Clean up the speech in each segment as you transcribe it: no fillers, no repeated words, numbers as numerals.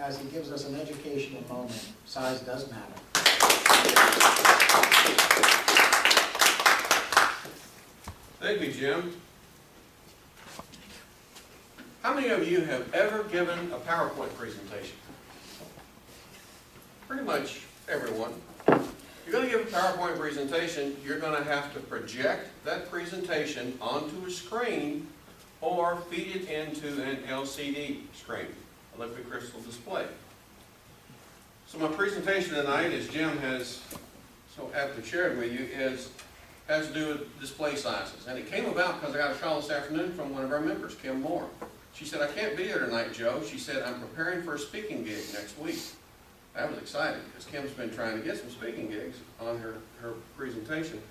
as he gives us an educational moment. Size does matter. Thank you, Jim. How many of you have ever given a PowerPoint presentation? Pretty much everyone. If you're going to give a PowerPoint presentation, you're going to have to project that presentation onto a screen or feed it into an LCD screen, a liquid crystal display. So my presentation tonight, as Jim has so aptly shared with you, has to do with display sizes. And it came about because I got a call this afternoon from one of our members, Kim Moore. She said, "I can't be here tonight, Joe." She said, "I'm preparing for a speaking gig next week." I was excited because Kim's been trying to get some speaking gigs on her presentation.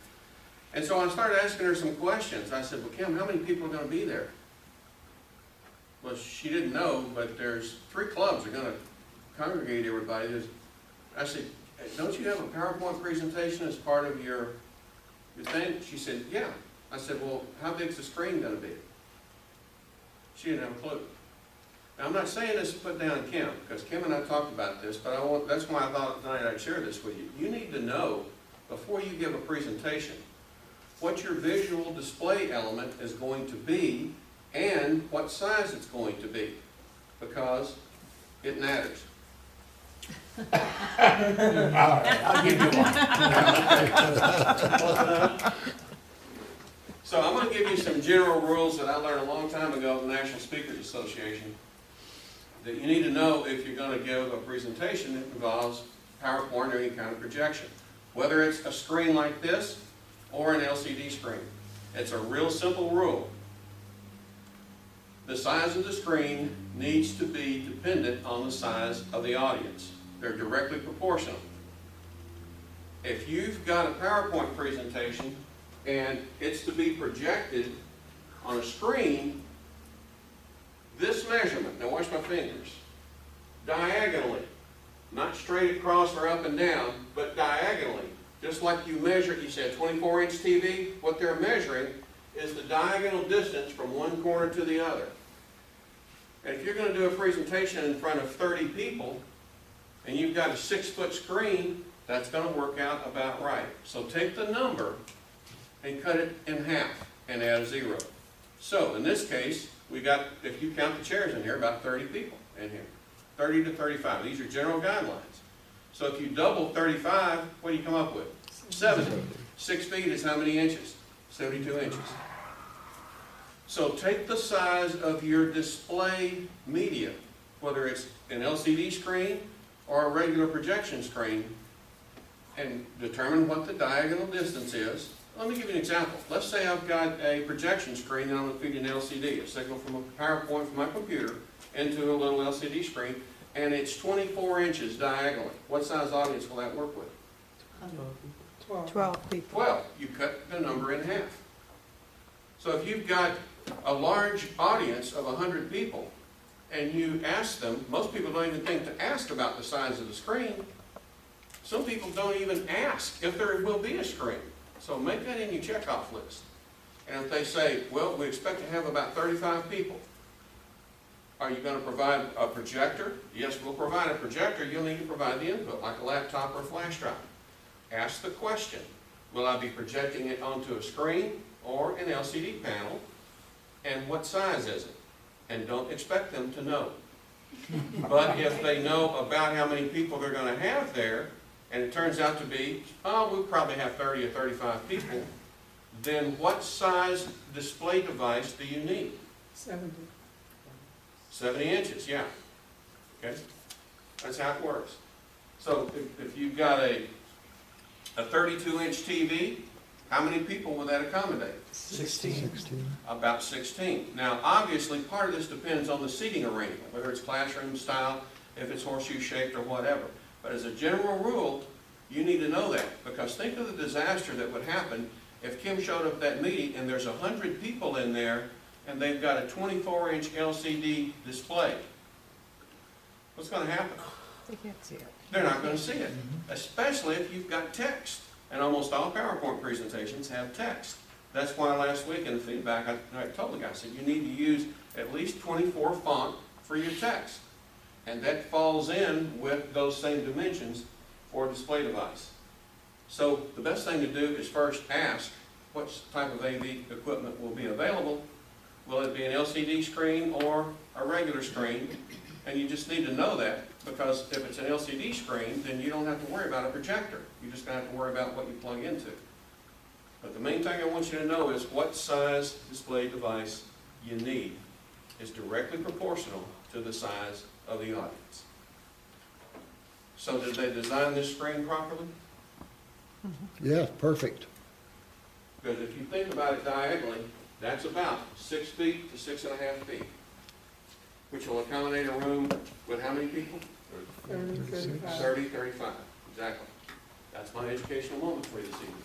And so I started asking her some questions. I said, "Well, Kim, how many people are going to be there?" Well, she didn't know, but there's 3 clubs that are going to congregate everybody. I said, "Don't you have a PowerPoint presentation as part of your thing?" She said, "Yeah." I said, "Well, how big's the screen going to be?" She didn't have a clue. Now, I'm not saying this to put down Kim, because Kim and I talked about this, but that's why I thought tonight I'd share this with you. You need to know, before you give a presentation, what your visual display element is going to be and what size it's going to be, because it matters. All right, I'll give you one. So I'm going to give you some general rules that I learned a long time ago at the National Speakers Association that you need to know if you're going to give a presentation that involves PowerPoint or any kind of projection. Whether it's a screen like this or an LCD screen. It's a real simple rule. The size of the screen needs to be dependent on the size of the audience. They're directly proportional. If you've got a PowerPoint presentation and it's to be projected on a screen, this measurement, now watch my fingers, diagonally, not straight across or up and down, but diagonally, just like you measure, you said 24-inch TV, what they're measuring is the diagonal distance from one corner to the other. And if you're going to do a presentation in front of 30 people, and you've got a 6-foot screen, that's going to work out about right. So take the number and cut it in half and add a 0. So in this case, we got, if you count the chairs in here, about 30 people in here. 30 to 35. These are general guidelines. So if you double 35, what do you come up with? 70. 6 feet is how many inches? 72 inches. So take the size of your display media, whether it's an LCD screen or a regular projection screen, and determine what the diagonal distance is. Let me give you an example. Let's say I've got a projection screen and I'm going to feed an LCD, a signal from a PowerPoint from my computer into a little LCD screen, and it's 24 inches diagonally. What size audience will that work with? 12 people. 12. You cut the number in half. So if you've got a large audience of 100 people and you ask them, most people don't even think to ask about the size of the screen. Some people don't even ask if there will be a screen. So make that in your checkoff list. And if they say, well, we expect to have about 35 people, are you going to provide a projector? Yes, we'll provide a projector. You'll need to provide the input, like a laptop or a flash drive. Ask the question, will I be projecting it onto a screen or an LCD panel? And what size is it? And don't expect them to know. But if they know about how many people they're going to have there, and it turns out to be, oh, we'll probably have 30 or 35 people, then what size display device do you need? 70. 70 inches, yeah. Okay? That's how it works. So if you've got a 32-inch TV, how many people will that accommodate? 16. About 16. Now, obviously, part of this depends on the seating arrangement, whether it's classroom style, if it's horseshoe-shaped or whatever. But as a general rule, you need to know that, because think of the disaster that would happen if Kim showed up at that meeting and there's 100 people in there and they've got a 24-inch LCD display. What's going to happen? They can't see it. They're not going to see it, especially if you've got text. And almost all PowerPoint presentations have text. That's why last week in the feedback, I told the guy, I said, you need to use at least 24 font for your text. And that falls in with those same dimensions for a display device. So the best thing to do is first ask what type of AV equipment will be available. Will it be an LCD screen or a regular screen? And you just need to know that, because if it's an LCD screen, then you don't have to worry about a projector. You're just going to have to worry about what you plug into. But the main thing I want you to know is what size display device you need is directly proportional to the size of the audience. So did they design this screen properly? Yeah, perfect. Because if you think about it diagonally, that's about 6 feet to 6.5 feet, which will accommodate a room with how many people? 30, 35. 30, 35, exactly. That's my educational moment for you this evening.